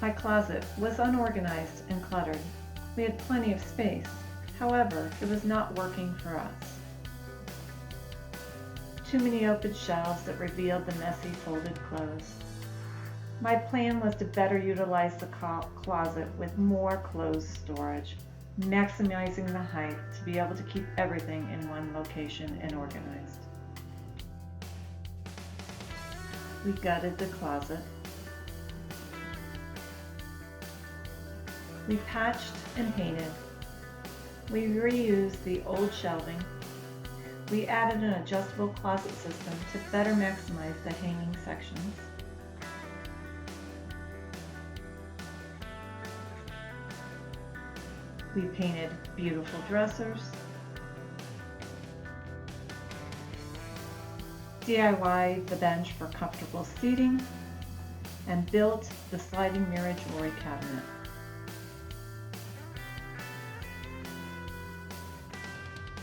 My closet was unorganized and cluttered. We had plenty of space. However, it was not working for us. Too many open shelves that revealed the messy folded clothes. My plan was to better utilize the closet with more clothes storage, maximizing the height to be able to keep everything in one location and organized. We gutted the closet. We patched and painted. We reused the old shelving. We added an adjustable closet system to better maximize the hanging sections. We painted beautiful dressers, DIY'd the bench for comfortable seating, and built the sliding mirror jewelry cabinet.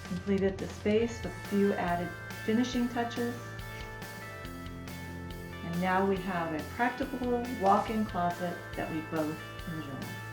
Completed the space with a few added finishing touches. And now we have a practical walk-in closet that we both enjoy.